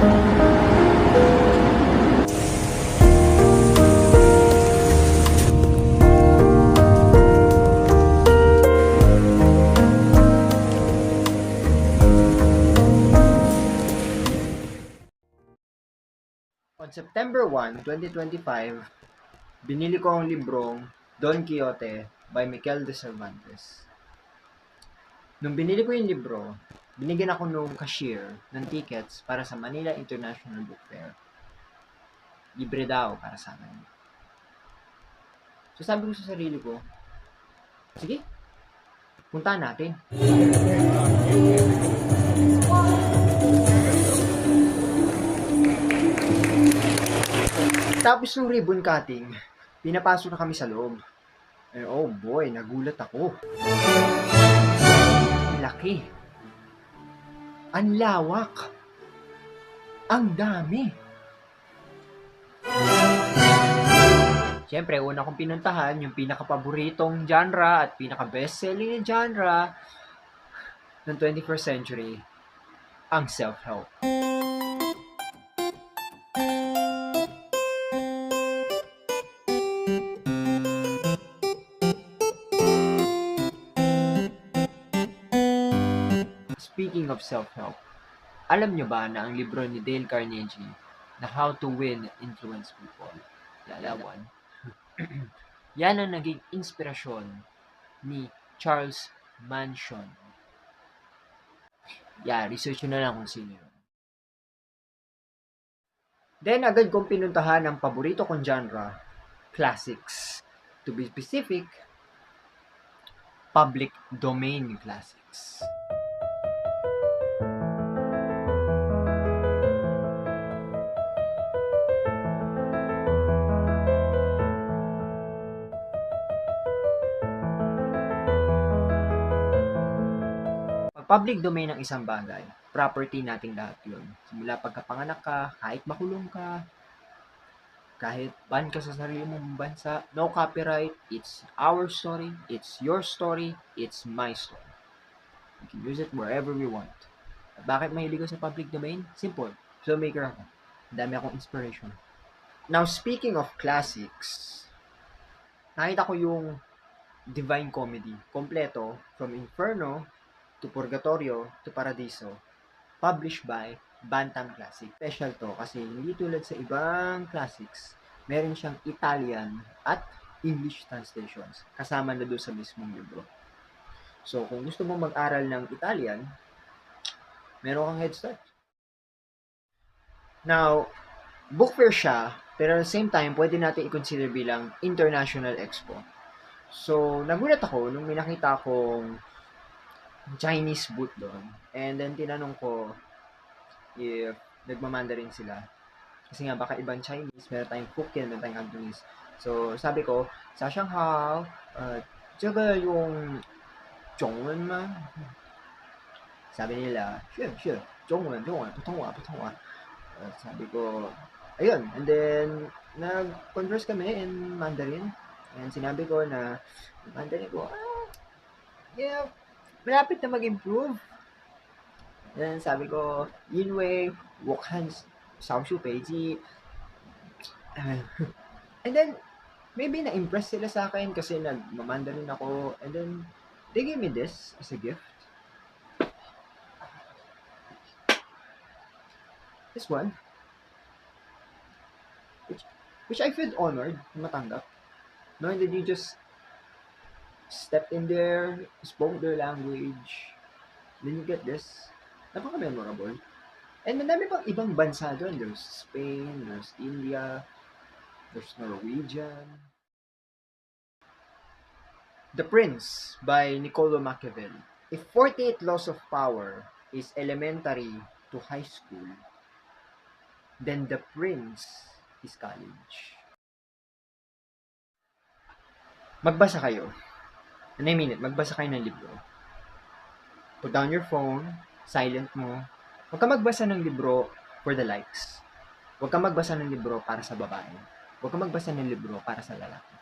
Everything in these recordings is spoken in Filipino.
On September 1, 2025, binili ko ang librong Don Quixote by Miguel de Cervantes. Nung binili ko yung libro, binigyan ako nung cashier ng tickets para sa Manila International Book Fair. Libre daw para sa akin. So sabi ko sa sarili ko, sige, puntahan natin. Tapos nung ribbon cutting, pinapasok na kami sa loob. And oh boy, nagulat ako. Ang laki. Ang lawak. Ang dami. Siyempre, una kong pinuntahan yung pinaka-paboritong genre at pinaka-bestselling na genre ng 21st century, ang self-help. Speaking of self-help, alam nyo ba na ang libro ni Dale Carnegie na How to Win Influence People, lalawan, yan ang naging inspirasyon ni Charles Manson. Yeah, research nyo na lang kung sino yun. Then, agad kong pinuntahan ang paborito kong genre, classics. To be specific, public domain classics. Public domain ng isang bagay, property nating lahat yun. Simula pagkapanganak ka, kahit makulong ka, kahit ban ka sa sarili mong bansa, no copyright, it's our story, it's your story, it's my story. We can use it wherever we want. At bakit mahilig ko sa public domain? Simple, filmmaker ako. Dami akong inspiration. Now, speaking of classics, nakita ko yung Divine Comedy, kompleto, from Inferno to Purgatorio to Paradiso, published by Bantam Classic. Special to kasi hindi tulad sa ibang classics, meron siyang Italian at English translations kasama na doon sa mismong libro. So, kung gusto mong mag-aral ng Italian, meron kang head start. Now, book fair siya, pero at the same time, pwede natin i-consider bilang international expo. So, nagulat ako nung may nakita akong Chinese booth doon. And then, tinanong ko if nagmamandarin sila. Kasi nga, baka ibang Chinese, meron tayong Hokkien, meron tayong Cantonese. So, sabi ko, sa Shanghai, 这个用中文吗? Sabi nila, sure, 中文, 不通啊. Sabi ko, ayun. And then, nag-converse kami in Mandarin. And sinabi ko na, Mandarin ko, yeah, malapit na mag-improve. And then sabi ko, 因为我看少数北极 and then maybe na-impress sila sa akin kasi nagmamandarin ako, and then they gave me this as a gift. This one, which I feel honored na matanggap, knowing that you just stepped in there, spoke their language, then you get this. Napaka-memorable. And madami pang ibang bansa doon. There's Spain, there's India, there's Norwegian. The Prince by Niccolo Machiavelli. If 48 Laws of Power is elementary to high school, then The Prince is college. Magbasa kayo. And I mean it, magbasa kayo ng libro. Put down your phone, silent mo. Huwag ka magbasa ng libro for the likes. Huwag ka magbasa ng libro para sa babae. Huwag ka magbasa ng libro para sa lalaki.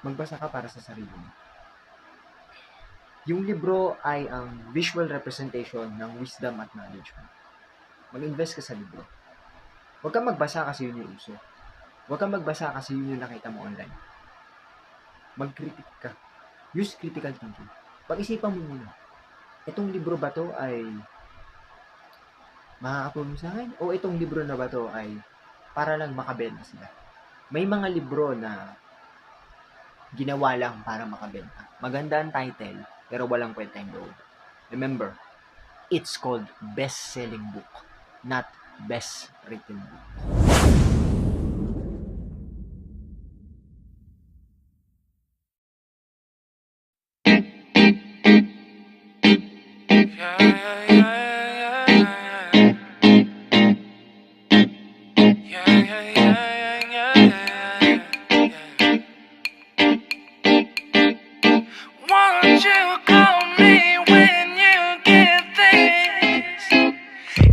Magbasa ka para sa sarili mo. Yung libro ay ang visual representation ng wisdom at knowledge mo. Mag-invest ka sa libro. Huwag kang magbasa kasi yun yung uso. Huwag kang magbasa kasi yun yung nakita mo online. Mag-critic ka. Use critical thinking. Pag-isipan mo muna, itong libro ba to ay makakatulong sa akin? O itong libro na ba to ay para lang makabenta sila? May mga libro na ginawa lang para makabenta. Maganda ang title, pero walang kwenta yung loob. Remember, it's called best-selling book, not best-written book. Won't you call me when you get this?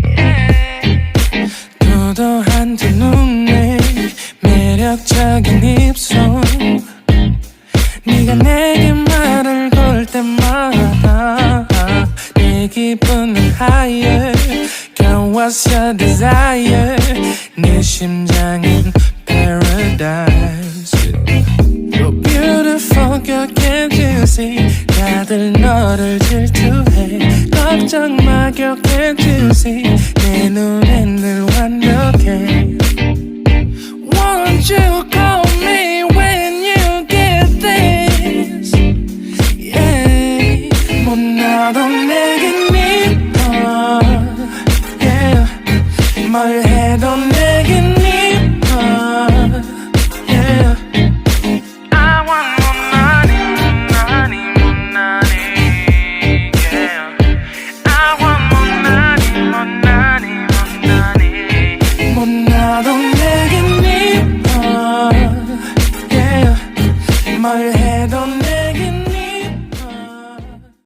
Yeah. 도도한 두 눈에 매력적인 입술 네가 내게 말을 걸 때마다 내 기분은 higher Girl, what's your desire? 내 심장은 paradise You're beautiful, girl, can't you see? 다들 너를 질투해 걱정 마, girl, can't you see? 내 눈엔 늘 완벽해